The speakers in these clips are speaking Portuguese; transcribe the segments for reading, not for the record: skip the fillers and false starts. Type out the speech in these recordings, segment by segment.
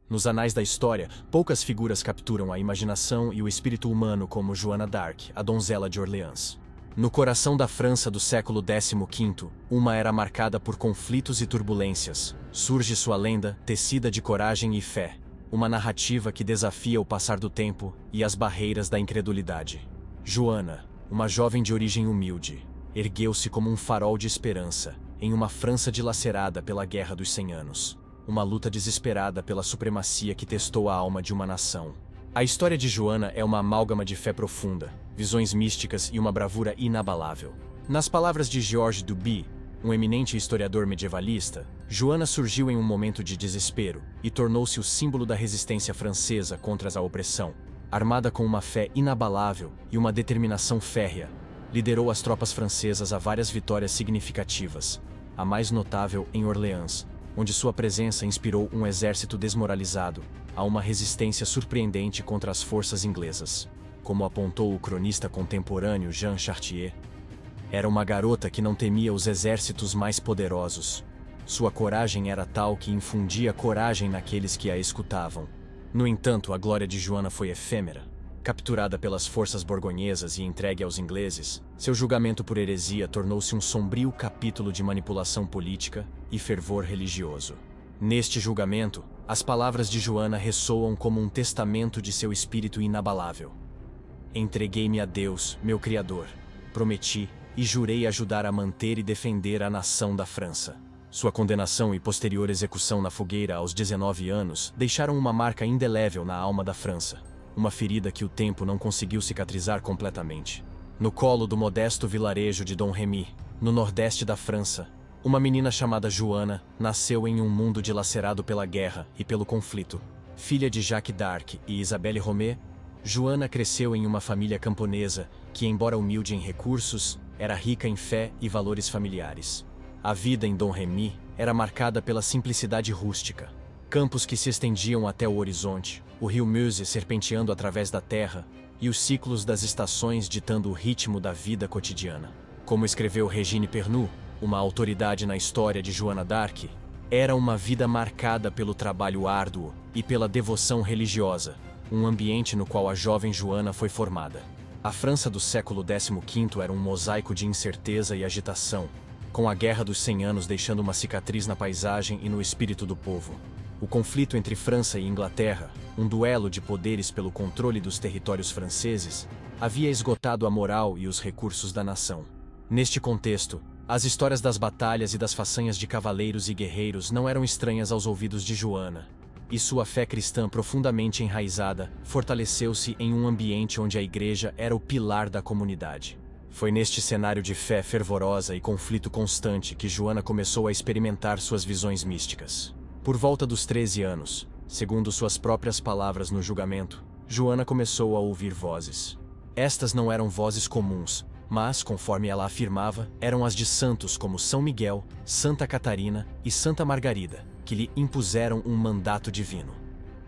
Nos anais da história, poucas figuras capturam a imaginação e o espírito humano como Joana d'Arc, a donzela de Orleans. No coração da França do século XV, uma era marcada por conflitos e turbulências. Surge sua lenda, tecida de coragem e fé. Uma narrativa que desafia o passar do tempo e as barreiras da incredulidade. Joana, uma jovem de origem humilde, ergueu-se como um farol de esperança em uma França dilacerada pela Guerra dos 100 Anos. Uma luta desesperada pela supremacia que testou a alma de uma nação. A história de Joana é uma amálgama de fé profunda, visões místicas e uma bravura inabalável. Nas palavras de Georges Duby, um eminente historiador medievalista, Joana surgiu em um momento de desespero e tornou-se o símbolo da resistência francesa contra a opressão. Armada com uma fé inabalável e uma determinação férrea, liderou as tropas francesas a várias vitórias significativas, a mais notável em Orleans, onde sua presença inspirou um exército desmoralizado a uma resistência surpreendente contra as forças inglesas. Como apontou o cronista contemporâneo Jean Chartier, era uma garota que não temia os exércitos mais poderosos. Sua coragem era tal que infundia coragem naqueles que a escutavam. No entanto, a glória de Joana foi efêmera. Capturada pelas forças borgonhesas e entregue aos ingleses, seu julgamento por heresia tornou-se um sombrio capítulo de manipulação política e fervor religioso. Neste julgamento, as palavras de Joana ressoam como um testamento de seu espírito inabalável. Entreguei-me a Deus, meu Criador. Prometi e jurei ajudar a manter e defender a nação da França. Sua condenação e posterior execução na fogueira aos 19 anos deixaram uma marca indelével na alma da França. Uma ferida que o tempo não conseguiu cicatrizar completamente. No colo do modesto vilarejo de Domremy, no nordeste da França, uma menina chamada Joana nasceu em um mundo dilacerado pela guerra e pelo conflito. Filha de Jacques d'Arc e Isabelle Romé, Joana cresceu em uma família camponesa que, embora humilde em recursos, era rica em fé e valores familiares. A vida em Domremy era marcada pela simplicidade rústica. Campos que se estendiam até o horizonte, o rio Meuse serpenteando através da terra e os ciclos das estações ditando o ritmo da vida cotidiana. Como escreveu Regine Pernoud, uma autoridade na história de Joana d'Arc, era uma vida marcada pelo trabalho árduo e pela devoção religiosa, um ambiente no qual a jovem Joana foi formada. A França do século XV era um mosaico de incerteza e agitação, com a Guerra dos 100 Anos deixando uma cicatriz na paisagem e no espírito do povo. O conflito entre França e Inglaterra, um duelo de poderes pelo controle dos territórios franceses, havia esgotado a moral e os recursos da nação. Neste contexto, as histórias das batalhas e das façanhas de cavaleiros e guerreiros não eram estranhas aos ouvidos de Joana, e sua fé cristã profundamente enraizada fortaleceu-se em um ambiente onde a igreja era o pilar da comunidade. Foi neste cenário de fé fervorosa e conflito constante que Joana começou a experimentar suas visões místicas. Por volta dos 13 anos, segundo suas próprias palavras no julgamento, Joana começou a ouvir vozes. Estas não eram vozes comuns, mas, conforme ela afirmava, eram as de santos como São Miguel, Santa Catarina e Santa Margarida, que lhe impuseram um mandato divino: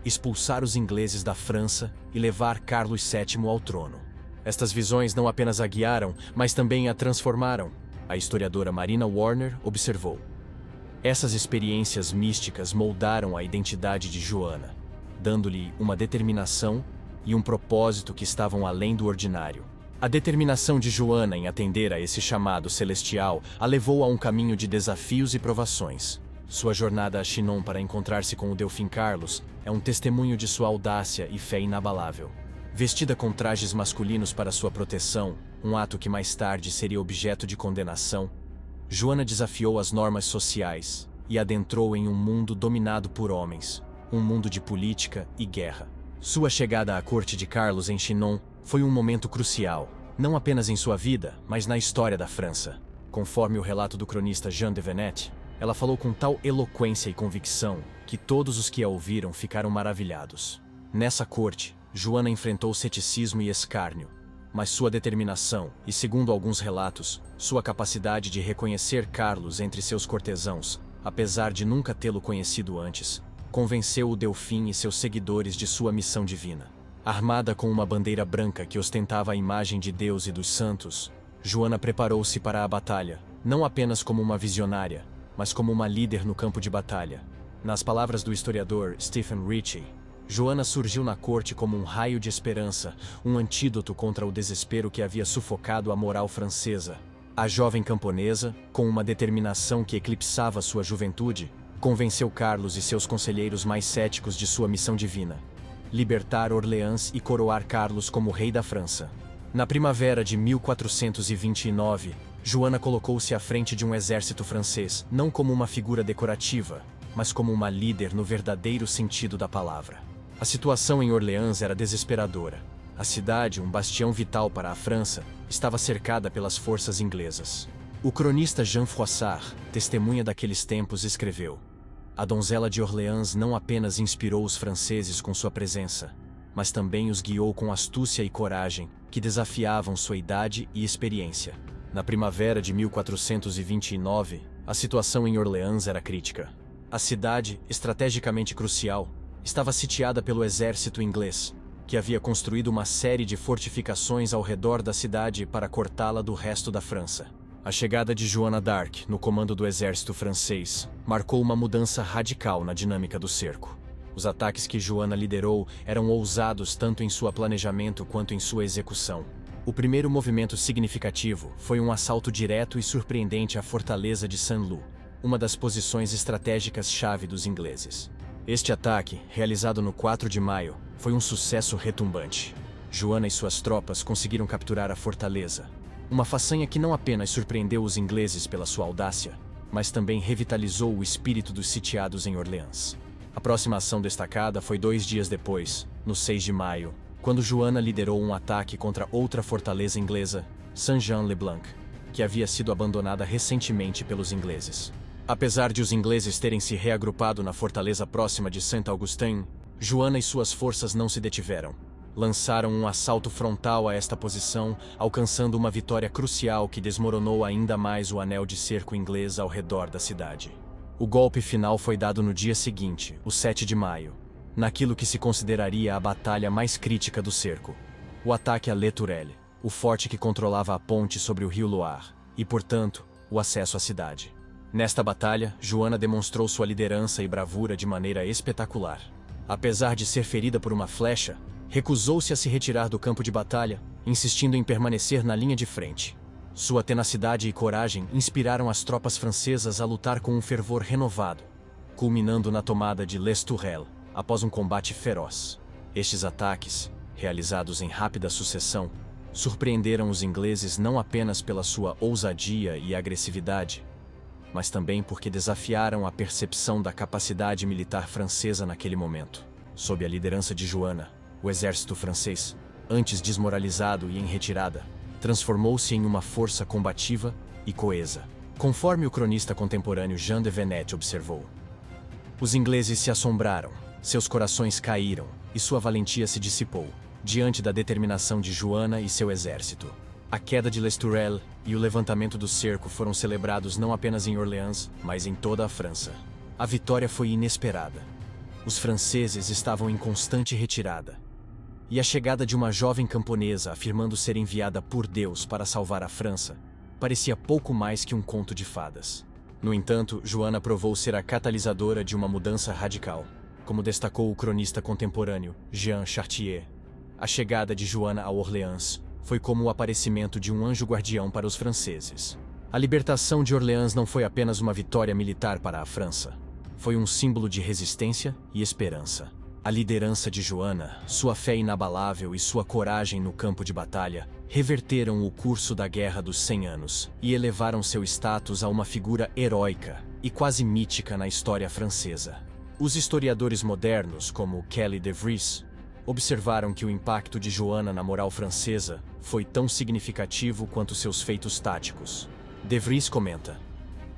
expulsar os ingleses da França e levar Carlos VII ao trono. Estas visões não apenas a guiaram, mas também a transformaram. A historiadora Marina Warner observou: essas experiências místicas moldaram a identidade de Joana, dando-lhe uma determinação e um propósito que estavam além do ordinário. A determinação de Joana em atender a esse chamado celestial a levou a um caminho de desafios e provações. Sua jornada a Chinon para encontrar-se com o Delfim Carlos é um testemunho de sua audácia e fé inabalável. Vestida com trajes masculinos para sua proteção, um ato que mais tarde seria objeto de condenação, Joana desafiou as normas sociais e adentrou em um mundo dominado por homens, um mundo de política e guerra. Sua chegada à corte de Carlos em Chinon foi um momento crucial, não apenas em sua vida, mas na história da França. Conforme o relato do cronista Jean de Venette, ela falou com tal eloquência e convicção que todos os que a ouviram ficaram maravilhados. Nessa corte, Joana enfrentou ceticismo e escárnio, mas sua determinação e, segundo alguns relatos, sua capacidade de reconhecer Carlos entre seus cortesãos, apesar de nunca tê-lo conhecido antes, convenceu o Delfim e seus seguidores de sua missão divina. Armada com uma bandeira branca que ostentava a imagem de Deus e dos santos, Joana preparou-se para a batalha, não apenas como uma visionária, mas como uma líder no campo de batalha. Nas palavras do historiador Stephen Ritchie, Joana surgiu na corte como um raio de esperança, um antídoto contra o desespero que havia sufocado a moral francesa. A jovem camponesa, com uma determinação que eclipsava sua juventude, convenceu Carlos e seus conselheiros mais céticos de sua missão divina: libertar Orleans e coroar Carlos como rei da França. Na primavera de 1429, Joana colocou-se à frente de um exército francês, não como uma figura decorativa, mas como uma líder no verdadeiro sentido da palavra. A situação em Orleans era desesperadora. A cidade, um bastião vital para a França, estava cercada pelas forças inglesas. O cronista Jean Froissart, testemunha daqueles tempos, escreveu: "A donzela de Orleans não apenas inspirou os franceses com sua presença, mas também os guiou com astúcia e coragem que desafiavam sua idade e experiência." Na primavera de 1429, a situação em Orleans era crítica. A cidade, estrategicamente crucial, estava sitiada pelo exército inglês, que havia construído uma série de fortificações ao redor da cidade para cortá-la do resto da França. A chegada de Joana d'Arc no comando do exército francês marcou uma mudança radical na dinâmica do cerco. Os ataques que Joana liderou eram ousados tanto em seu planejamento quanto em sua execução. O primeiro movimento significativo foi um assalto direto e surpreendente à fortaleza de Saint-Lô, uma das posições estratégicas-chave dos ingleses. Este ataque, realizado no 4 de maio, foi um sucesso retumbante. Joana e suas tropas conseguiram capturar a fortaleza, uma façanha que não apenas surpreendeu os ingleses pela sua audácia, mas também revitalizou o espírito dos sitiados em Orleans. A próxima ação destacada foi 2 dias depois, no 6 de maio, quando Joana liderou um ataque contra outra fortaleza inglesa, Saint-Jean-le-Blanc, que havia sido abandonada recentemente pelos ingleses. Apesar de os ingleses terem se reagrupado na fortaleza próxima de Saint-Augustin, Joana e suas forças não se detiveram. Lançaram um assalto frontal a esta posição, alcançando uma vitória crucial que desmoronou ainda mais o anel de cerco inglês ao redor da cidade. O golpe final foi dado no dia seguinte, o 7 de maio, naquilo que se consideraria a batalha mais crítica do cerco: o ataque a Les Tourelles, o forte que controlava a ponte sobre o rio Loire, e, portanto, o acesso à cidade. Nesta batalha, Joana demonstrou sua liderança e bravura de maneira espetacular. Apesar de ser ferida por uma flecha, recusou-se a se retirar do campo de batalha, insistindo em permanecer na linha de frente. Sua tenacidade e coragem inspiraram as tropas francesas a lutar com um fervor renovado, culminando na tomada de Les Tourelles, após um combate feroz. Estes ataques, realizados em rápida sucessão, surpreenderam os ingleses não apenas pela sua ousadia e agressividade, mas também porque desafiaram a percepção da capacidade militar francesa naquele momento. Sob a liderança de Joana, o exército francês, antes desmoralizado e em retirada, transformou-se em uma força combativa e coesa. Conforme o cronista contemporâneo Jean de Venette observou, os ingleses se assombraram, seus corações caíram e sua valentia se dissipou diante da determinação de Joana e seu exército. A queda de Les Tourelles e o levantamento do cerco foram celebrados não apenas em Orleans, mas em toda a França. A vitória foi inesperada. Os franceses estavam em constante retirada, e a chegada de uma jovem camponesa afirmando ser enviada por Deus para salvar a França parecia pouco mais que um conto de fadas. No entanto, Joana provou ser a catalisadora de uma mudança radical, como destacou o cronista contemporâneo Jean Chartier. A chegada de Joana a Orleans foi como o aparecimento de um anjo guardião para os franceses. A libertação de Orleans não foi apenas uma vitória militar para a França. Foi um símbolo de resistência e esperança. A liderança de Joana, sua fé inabalável e sua coragem no campo de batalha reverteram o curso da Guerra dos 100 Anos e elevaram seu status a uma figura heróica e quase mítica na história francesa. Os historiadores modernos, como Kelly de Vries, observaram que o impacto de Joana na moral francesa foi tão significativo quanto seus feitos táticos. De Vries comenta: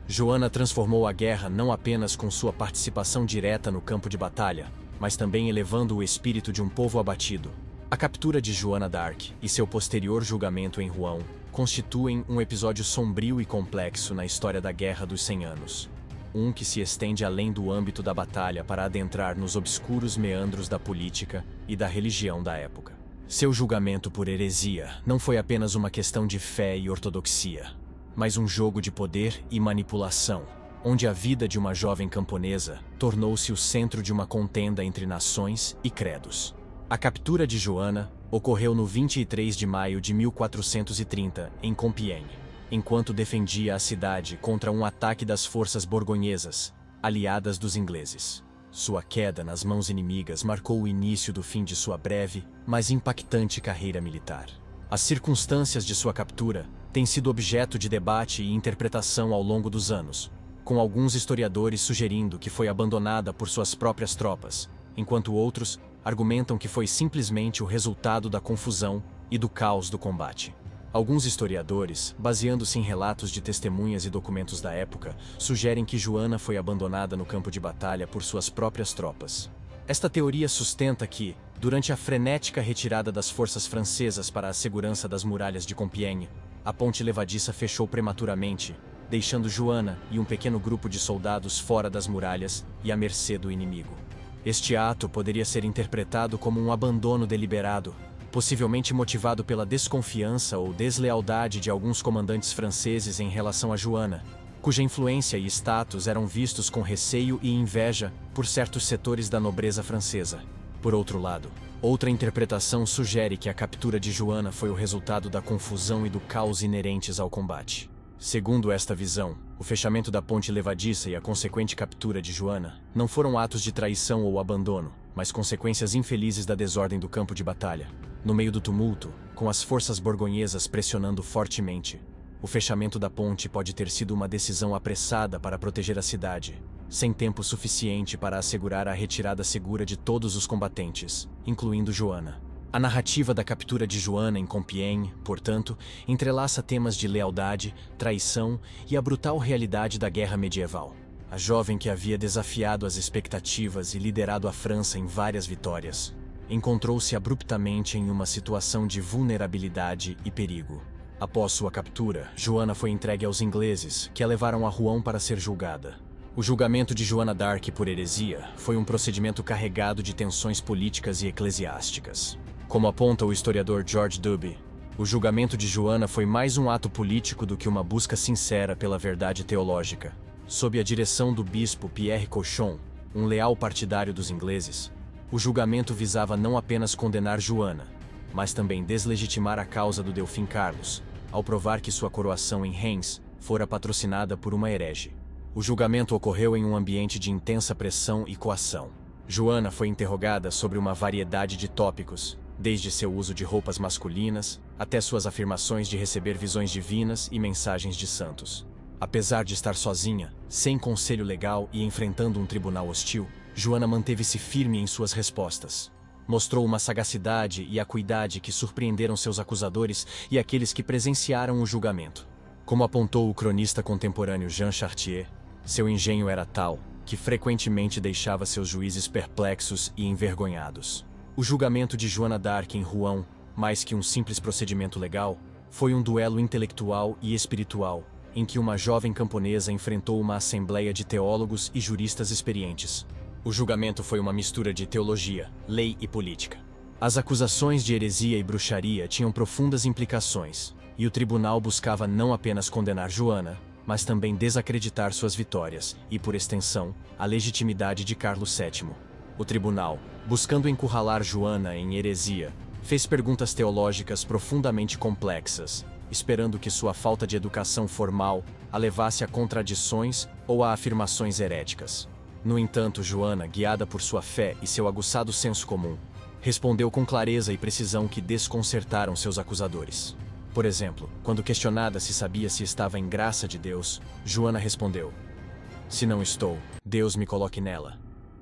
Joana transformou a guerra não apenas com sua participação direta no campo de batalha, mas também elevando o espírito de um povo abatido. A captura de Joana d'Arc e seu posterior julgamento em Rouen constituem um episódio sombrio e complexo na história da Guerra dos 100 Anos. Um que se estende além do âmbito da batalha para adentrar nos obscuros meandros da política e da religião da época. Seu julgamento por heresia não foi apenas uma questão de fé e ortodoxia, mas um jogo de poder e manipulação. onde a vida de uma jovem camponesa tornou-se o centro de uma contenda entre nações e credos. A captura de Joana ocorreu no 23 de maio de 1430, em Compiègne, enquanto defendia a cidade contra um ataque das forças borgonhesas, aliadas dos ingleses. Sua queda nas mãos inimigas marcou o início do fim de sua breve, mas impactante carreira militar. As circunstâncias de sua captura têm sido objeto de debate e interpretação ao longo dos anos, com alguns historiadores sugerindo que foi abandonada por suas próprias tropas, enquanto outros argumentam que foi simplesmente o resultado da confusão e do caos do combate. Alguns historiadores, baseando-se em relatos de testemunhas e documentos da época, sugerem que Joana foi abandonada no campo de batalha por suas próprias tropas. Esta teoria sustenta que, durante a frenética retirada das forças francesas para a segurança das muralhas de Compiègne, a ponte levadiça fechou prematuramente, deixando Joana e um pequeno grupo de soldados fora das muralhas e à mercê do inimigo. Este ato poderia ser interpretado como um abandono deliberado, possivelmente motivado pela desconfiança ou deslealdade de alguns comandantes franceses em relação a Joana, cuja influência e status eram vistos com receio e inveja por certos setores da nobreza francesa. Por outro lado, outra interpretação sugere que a captura de Joana foi o resultado da confusão e do caos inerentes ao combate. Segundo esta visão, o fechamento da ponte levadiça e a consequente captura de Joana não foram atos de traição ou abandono, mas consequências infelizes da desordem do campo de batalha. No meio do tumulto, com as forças borgonhesas pressionando fortemente, o fechamento da ponte pode ter sido uma decisão apressada para proteger a cidade, sem tempo suficiente para assegurar a retirada segura de todos os combatentes, incluindo Joana. A narrativa da captura de Joana em Compiègne, portanto, entrelaça temas de lealdade, traição e a brutal realidade da guerra medieval. A jovem que havia desafiado as expectativas e liderado a França em várias vitórias, encontrou-se abruptamente em uma situação de vulnerabilidade e perigo. Após sua captura, Joana foi entregue aos ingleses, que a levaram a Rouen para ser julgada. O julgamento de Joana d'Arc por heresia foi um procedimento carregado de tensões políticas e eclesiásticas. Como aponta o historiador George Duby, o julgamento de Joana foi mais um ato político do que uma busca sincera pela verdade teológica. Sob a direção do bispo Pierre Cochon, um leal partidário dos ingleses, o julgamento visava não apenas condenar Joana, mas também deslegitimar a causa do Delfim Carlos, ao provar que sua coroação em Reims fora patrocinada por uma herege. O julgamento ocorreu em um ambiente de intensa pressão e coação. Joana foi interrogada sobre uma variedade de tópicos, desde seu uso de roupas masculinas até suas afirmações de receber visões divinas e mensagens de santos. Apesar de estar sozinha, sem conselho legal e enfrentando um tribunal hostil, Joana manteve-se firme em suas respostas. Mostrou uma sagacidade e acuidade que surpreenderam seus acusadores e aqueles que presenciaram o julgamento. Como apontou o cronista contemporâneo Jean Chartier, seu engenho era tal que frequentemente deixava seus juízes perplexos e envergonhados. O julgamento de Joana d'Arc em Rouen, mais que um simples procedimento legal, foi um duelo intelectual e espiritual, em que uma jovem camponesa enfrentou uma assembleia de teólogos e juristas experientes. O julgamento foi uma mistura de teologia, lei e política. As acusações de heresia e bruxaria tinham profundas implicações, e o tribunal buscava não apenas condenar Joana, mas também desacreditar suas vitórias e, por extensão, a legitimidade de Carlos VII. O tribunal, buscando encurralar Joana em heresia, fez perguntas teológicas profundamente complexas, esperando que sua falta de educação formal a levasse a contradições ou a afirmações heréticas. No entanto, Joana, guiada por sua fé e seu aguçado senso comum, respondeu com clareza e precisão que desconcertaram seus acusadores. Por exemplo, quando questionada se sabia se estava em graça de Deus, Joana respondeu: "Se não estou, Deus me coloque nela.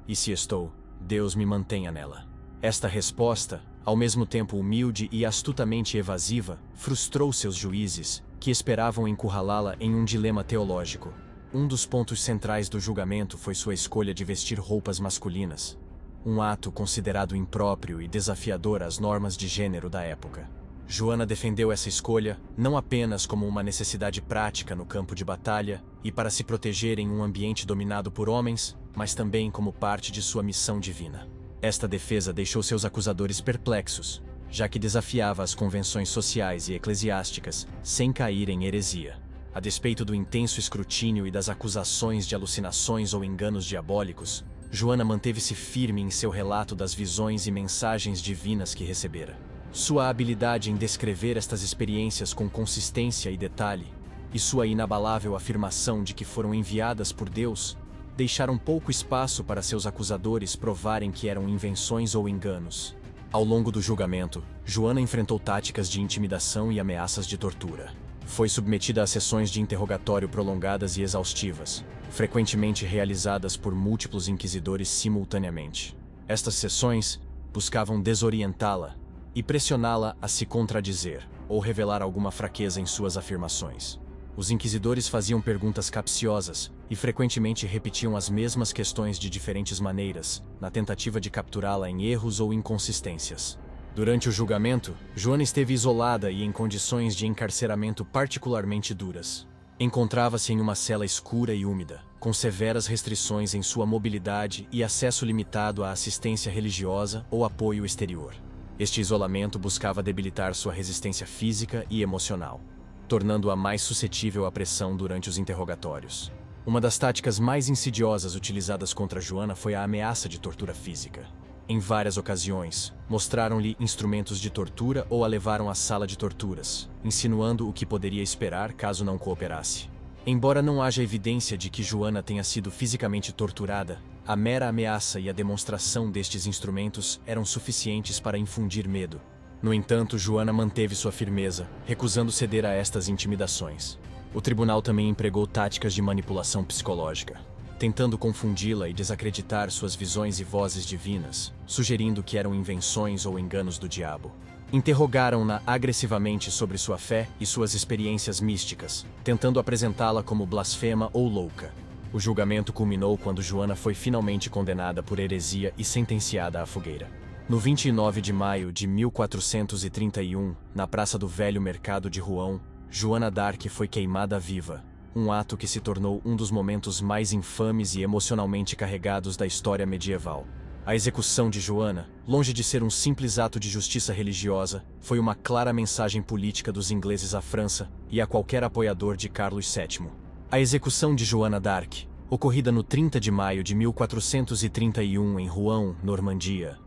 E se estou, Deus me mantenha nela." Esta resposta, ao mesmo tempo humilde e astutamente evasiva, frustrou seus juízes, que esperavam encurralá-la em um dilema teológico. Um dos pontos centrais do julgamento foi sua escolha de vestir roupas masculinas, um ato considerado impróprio e desafiador às normas de gênero da época. Joana defendeu essa escolha não apenas como uma necessidade prática no campo de batalha e para se proteger em um ambiente dominado por homens, mas também como parte de sua missão divina. Esta defesa deixou seus acusadores perplexos, já que desafiava as convenções sociais e eclesiásticas sem cair em heresia. A despeito do intenso escrutínio e das acusações de alucinações ou enganos diabólicos, Joana manteve-se firme em seu relato das visões e mensagens divinas que recebera. Sua habilidade em descrever estas experiências com consistência e detalhe, e sua inabalável afirmação de que foram enviadas por Deus, deixaram pouco espaço para seus acusadores provarem que eram invenções ou enganos. Ao longo do julgamento, Joana enfrentou táticas de intimidação e ameaças de tortura. Foi submetida a sessões de interrogatório prolongadas e exaustivas, frequentemente realizadas por múltiplos inquisidores simultaneamente. Estas sessões buscavam desorientá-la e pressioná-la a se contradizer ou revelar alguma fraqueza em suas afirmações. Os inquisidores faziam perguntas capciosas e frequentemente repetiam as mesmas questões de diferentes maneiras, na tentativa de capturá-la em erros ou inconsistências. Durante o julgamento, Joana esteve isolada e em condições de encarceramento particularmente duras. Encontrava-se em uma cela escura e úmida, com severas restrições em sua mobilidade e acesso limitado à assistência religiosa ou apoio exterior. Este isolamento buscava debilitar sua resistência física e emocional, tornando-a mais suscetível à pressão durante os interrogatórios. Uma das táticas mais insidiosas utilizadas contra Joana foi a ameaça de tortura física. Em várias ocasiões, mostraram-lhe instrumentos de tortura ou a levaram à sala de torturas, insinuando o que poderia esperar caso não cooperasse. Embora não haja evidência de que Joana tenha sido fisicamente torturada, a mera ameaça e a demonstração destes instrumentos eram suficientes para infundir medo. No entanto, Joana manteve sua firmeza, recusando ceder a estas intimidações. O tribunal também empregou táticas de manipulação psicológica, tentando confundi-la e desacreditar suas visões e vozes divinas, sugerindo que eram invenções ou enganos do diabo. Interrogaram-na agressivamente sobre sua fé e suas experiências místicas, tentando apresentá-la como blasfema ou louca. O julgamento culminou quando Joana foi finalmente condenada por heresia e sentenciada à fogueira. No 29 de maio de 1431, na Praça do Velho Mercado de Rouen, Joana d'Arc foi queimada viva, um ato que se tornou um dos momentos mais infames e emocionalmente carregados da história medieval. A execução de Joana, longe de ser um simples ato de justiça religiosa, foi uma clara mensagem política dos ingleses à França e a qualquer apoiador de Carlos VII. A execução de Joana d'Arc, ocorrida no 30 de maio de 1431 em Rouen, Normandia,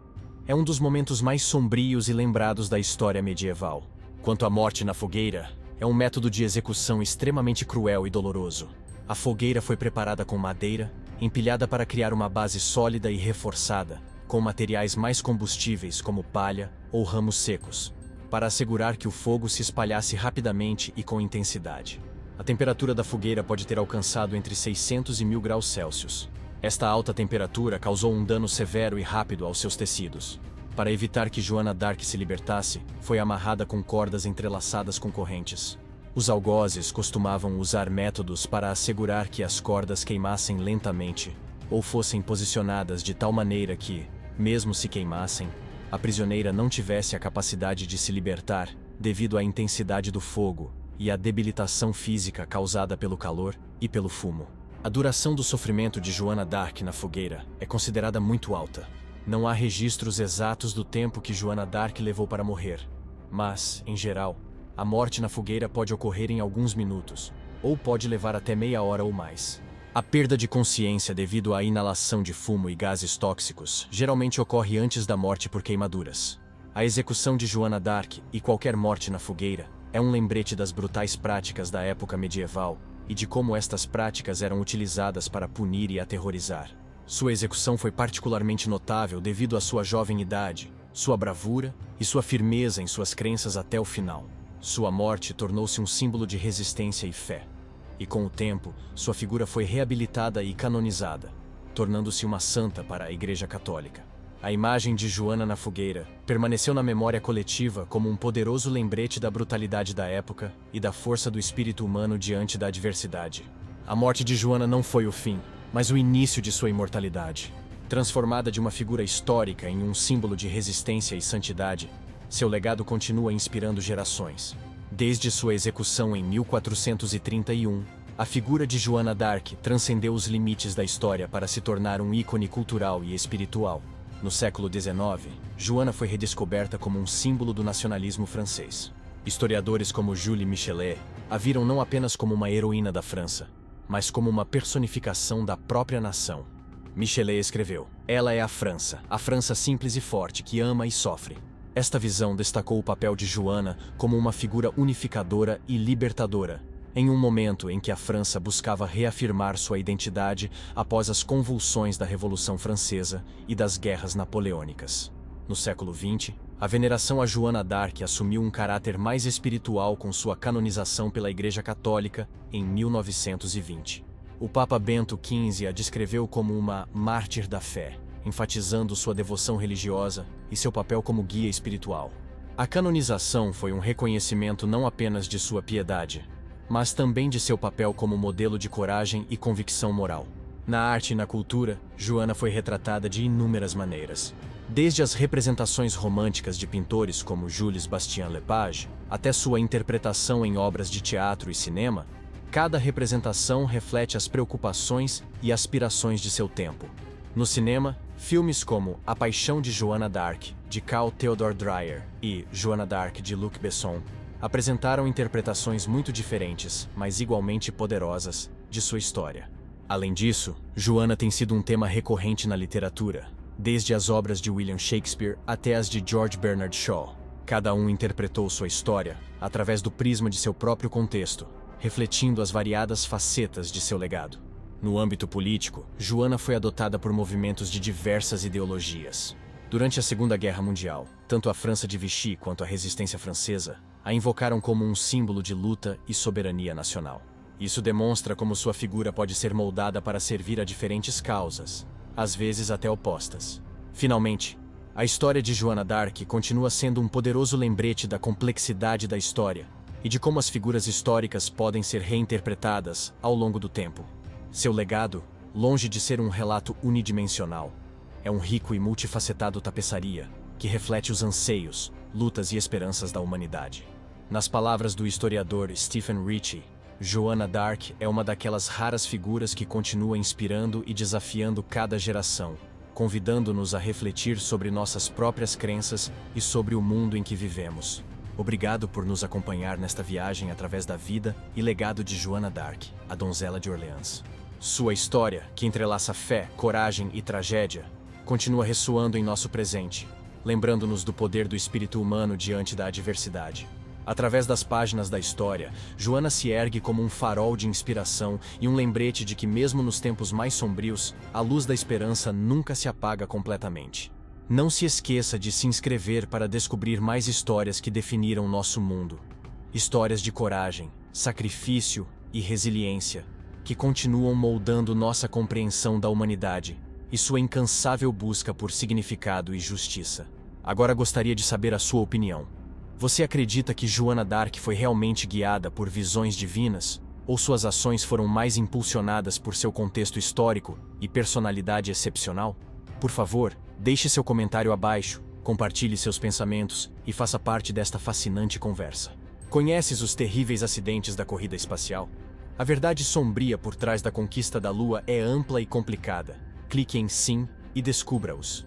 é um dos momentos mais sombrios e lembrados da história medieval. Quanto à morte na fogueira, é um método de execução extremamente cruel e doloroso. A fogueira foi preparada com madeira, empilhada para criar uma base sólida e reforçada, com materiais mais combustíveis como palha ou ramos secos, para assegurar que o fogo se espalhasse rapidamente e com intensidade. A temperatura da fogueira pode ter alcançado entre 600 e 1000 graus Celsius. Esta alta temperatura causou um dano severo e rápido aos seus tecidos. Para evitar que Joana d'Arc se libertasse, foi amarrada com cordas entrelaçadas com correntes. Os algozes costumavam usar métodos para assegurar que as cordas queimassem lentamente, ou fossem posicionadas de tal maneira que, mesmo se queimassem, a prisioneira não tivesse a capacidade de se libertar devido à intensidade do fogo e à debilitação física causada pelo calor e pelo fumo. A duração do sofrimento de Joana d'Arc na fogueira é considerada muito alta. Não há registros exatos do tempo que Joana d'Arc levou para morrer, mas, em geral, a morte na fogueira pode ocorrer em alguns minutos, ou pode levar até meia hora ou mais. A perda de consciência devido à inalação de fumo e gases tóxicos geralmente ocorre antes da morte por queimaduras. A execução de Joana d'Arc e qualquer morte na fogueira é um lembrete das brutais práticas da época medieval e de como estas práticas eram utilizadas para punir e aterrorizar. Sua execução foi particularmente notável devido à sua jovem idade, sua bravura e sua firmeza em suas crenças até o final. Sua morte tornou-se um símbolo de resistência e fé. E com o tempo, sua figura foi reabilitada e canonizada, tornando-se uma santa para a Igreja Católica. A imagem de Joana na fogueira permaneceu na memória coletiva como um poderoso lembrete da brutalidade da época e da força do espírito humano diante da adversidade. A morte de Joana não foi o fim, mas o início de sua imortalidade. Transformada de uma figura histórica em um símbolo de resistência e santidade, seu legado continua inspirando gerações. Desde sua execução em 1431, a figura de Joana d'Arc transcendeu os limites da história para se tornar um ícone cultural e espiritual. No século XIX, Joana foi redescoberta como um símbolo do nacionalismo francês. Historiadores como Jules Michelet a viram não apenas como uma heroína da França, mas como uma personificação da própria nação. Michelet escreveu: "Ela é a França simples e forte que ama e sofre." Esta visão destacou o papel de Joana como uma figura unificadora e libertadora, em um momento em que a França buscava reafirmar sua identidade após as convulsões da Revolução Francesa e das guerras napoleônicas. No século XX, a veneração a Joana d'Arc assumiu um caráter mais espiritual com sua canonização pela Igreja Católica em 1920. O Papa Bento XV a descreveu como uma mártir da fé, enfatizando sua devoção religiosa e seu papel como guia espiritual. A canonização foi um reconhecimento não apenas de sua piedade, mas também de seu papel como modelo de coragem e convicção moral. Na arte e na cultura, Joana foi retratada de inúmeras maneiras. Desde as representações românticas de pintores como Jules Bastien-Lepage, até sua interpretação em obras de teatro e cinema, cada representação reflete as preocupações e aspirações de seu tempo. No cinema, filmes como A Paixão de Joana d'Arc, de Carl Theodor Dreyer, e Joana d'Arc, de Luc Besson, apresentaram interpretações muito diferentes, mas igualmente poderosas, de sua história. Além disso, Joana tem sido um tema recorrente na literatura, desde as obras de William Shakespeare até as de George Bernard Shaw. Cada um interpretou sua história através do prisma de seu próprio contexto, refletindo as variadas facetas de seu legado. No âmbito político, Joana foi adotada por movimentos de diversas ideologias. Durante a Segunda Guerra Mundial, tanto a França de Vichy quanto a resistência francesa a invocaram como um símbolo de luta e soberania nacional. Isso demonstra como sua figura pode ser moldada para servir a diferentes causas, às vezes até opostas. Finalmente, a história de Joana d'Arc continua sendo um poderoso lembrete da complexidade da história e de como as figuras históricas podem ser reinterpretadas ao longo do tempo. Seu legado, longe de ser um relato unidimensional, é um rico e multifacetado tapeçaria que reflete os anseios, lutas e esperanças da humanidade. Nas palavras do historiador Stephen Ritchie, Joana d'Arc é uma daquelas raras figuras que continua inspirando e desafiando cada geração, convidando-nos a refletir sobre nossas próprias crenças e sobre o mundo em que vivemos. Obrigado por nos acompanhar nesta viagem através da vida e legado de Joana d'Arc, a donzela de Orleans. Sua história, que entrelaça fé, coragem e tragédia, continua ressoando em nosso presente, lembrando-nos do poder do espírito humano diante da adversidade. Através das páginas da história, Joana se ergue como um farol de inspiração e um lembrete de que, mesmo nos tempos mais sombrios, a luz da esperança nunca se apaga completamente. Não se esqueça de se inscrever para descobrir mais histórias que definiram nosso mundo. Histórias de coragem, sacrifício e resiliência, que continuam moldando nossa compreensão da humanidade e sua incansável busca por significado e justiça. Agora gostaria de saber a sua opinião. Você acredita que Joana d'Arc foi realmente guiada por visões divinas, ou suas ações foram mais impulsionadas por seu contexto histórico e personalidade excepcional? Por favor, deixe seu comentário abaixo, compartilhe seus pensamentos e faça parte desta fascinante conversa. Conheces os terríveis acidentes da corrida espacial? A verdade sombria por trás da conquista da Lua é ampla e complicada. Clique em sim e descubra-os.